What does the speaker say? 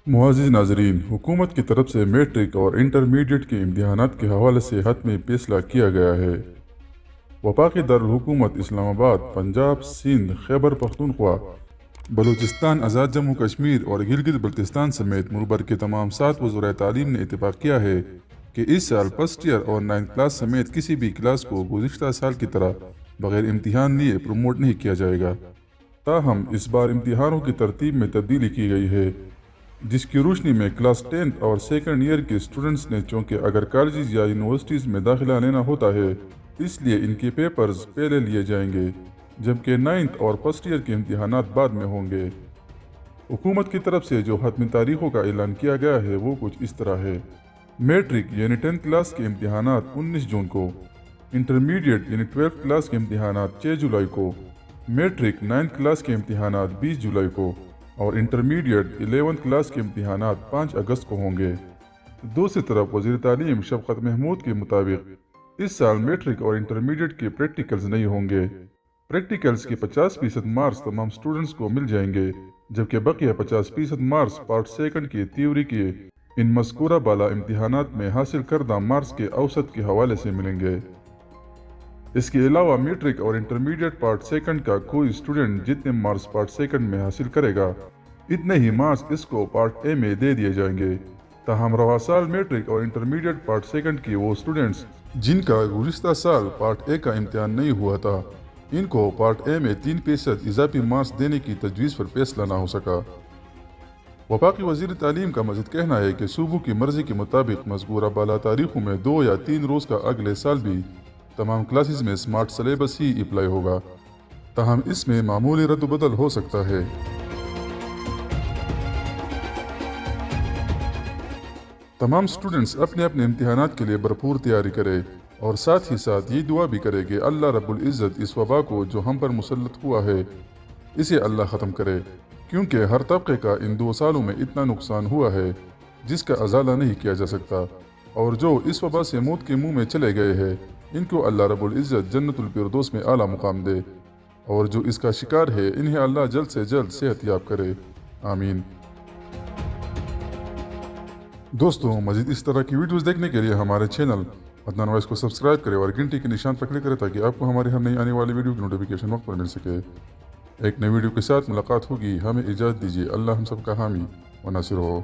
मुआज़िज़ नाज़रीन, हुकूमत की तरफ से मैट्रिक और इंटरमीडिएट के इम्तिहानात के हवाले से हतमी फैसला किया गया है। वफाकी दारुल हुकूमत इस्लामाबाद, पंजाब, सिंध, खैबर पख्तूनख्वा, बलूचिस्तान, आज़ाद जम्मू कश्मीर और गिलगित बल्तिस्तान समेत मुल्क भर के तमाम 7 वज़राए तालीम ने इत्तेफाक किया है कि इस साल फर्स्ट ईयर और 9th क्लास समेत किसी भी क्लास को गुज़िश्ता साल की तरह बग़ैर इम्तिहान लिए प्रमोट नहीं किया जाएगा। ताहम इस बार इम्तिहानों की तरतीब में तब्दीली की गई है, जिसकी रोशनी में क्लास 10th और सेकंड ईयर के स्टूडेंट्स ने, चूँकि अगर कॉलेज या यूनिवर्सिटीज़ में दाखिला लेना होता है इसलिए इनके पेपर्स पहले लिए जाएंगे, जबकि 9th और फर्स्ट ईयर के इम्तिहानात बाद में होंगे। हुकूमत की तरफ से जो हतमी तारीखों का ऐलान किया गया है वो कुछ इस तरह है। मैट्रिक यानी 10th क्लास के इम्तिहानात 19 जून को, इंटरमीडिएट यानी 12th क्लास के इम्तिहानात 6 जुलाई को, मैट्रिक 9th क्लास के इम्तिहानात 20 जुलाई को और इंटरमीडिएट 11th क्लास के इम्तिहानात 5 अगस्त को होंगे। दूसरी तरफ वज़ीर तालीम शफ़क़त महमूद के मुताबिक इस साल मैट्रिक और इंटरमीडिएट के प्रैक्टिकल्स नहीं होंगे। प्रैक्टिकल्स के 50% मार्क्स तमाम स्टूडेंट्स को मिल जाएंगे, जबकि बकिया 50% मार्क्स पार्ट सेकंड की थ्योरी के इन मज़कूरा बाला इम्तिहानात में हासिल करदा मार्क्स के औसत के हवाले से मिलेंगे। इसके अलावा मैट्रिक और इंटरमीडिएट पार्ट सेकंड का कोई स्टूडेंट जितने मार्क्स पार्ट सेकंड में हासिल करेगा इतने ही मार्क्स इसको पार्ट ए में दे दिए जाएंगे। ताहम रवा साल मैट्रिक और इंटरमीडिएट पार्ट सेकंड के वो स्टूडेंट्स जिनका गुज़िश्ता साल पार्ट ए का इम्तिहान नहीं हुआ था, इनको पार्ट ए में 3% इजाफी मार्क्स देने की तजवीज़ पर फैसला ना हो सका। वफाकी वज़ीर तालीम का मज़ीद कहना है कि सूबों की मर्ज़ी के मुताबिक मज़कूरा बाला तारीखों में 2 या 3 रोज़ का अगले साल भी तमाम क्लासेस में स्मार्ट सिलेबस ही अप्लाई होगा, ताहम इसमें मामूली रद्द-बदल हो सकता है। तमाम स्टूडेंट्स अपने अपने इम्तिहानात के लिए भरपूर तैयारी करें और साथ ही साथ ये दुआ भी करें कि अल्लाह रब्बुल इज़्ज़त इस वबा को जो हम पर मुसल्लत हुआ है इसे अल्लाह ख़त्म करे, क्योंकि हर तबके का इन 2 सालों में इतना नुकसान हुआ है जिसका अज़ाला नहीं किया जा सकता, और जो इस वबा से मौत के मुँह में चले गए हैं इनको अल्लाह रब्बुल इज़्ज़त जन्नतुल फिरदौस में आला मुकाम दे, और जो इसका शिकार है इन्हें अल्लाह जल्द से जल्द सेहतयाब करे। आमीन। दोस्तों, मज़ीद इस तरह की वीडियोस देखने के लिए हमारे चैनल अदनान वॉइस को सब्सक्राइब करें और घंटी के निशान पर क्लिक करें ताकि आपको हमारी हर नई आने वाली वीडियो की नोटिफिकेशन वक्त पर मिल सके। एक नई वीडियो के साथ मुलाकात होगी। हमें इजाज़त दीजिए। अल्लाह हम सब का हामी व नासिर हो।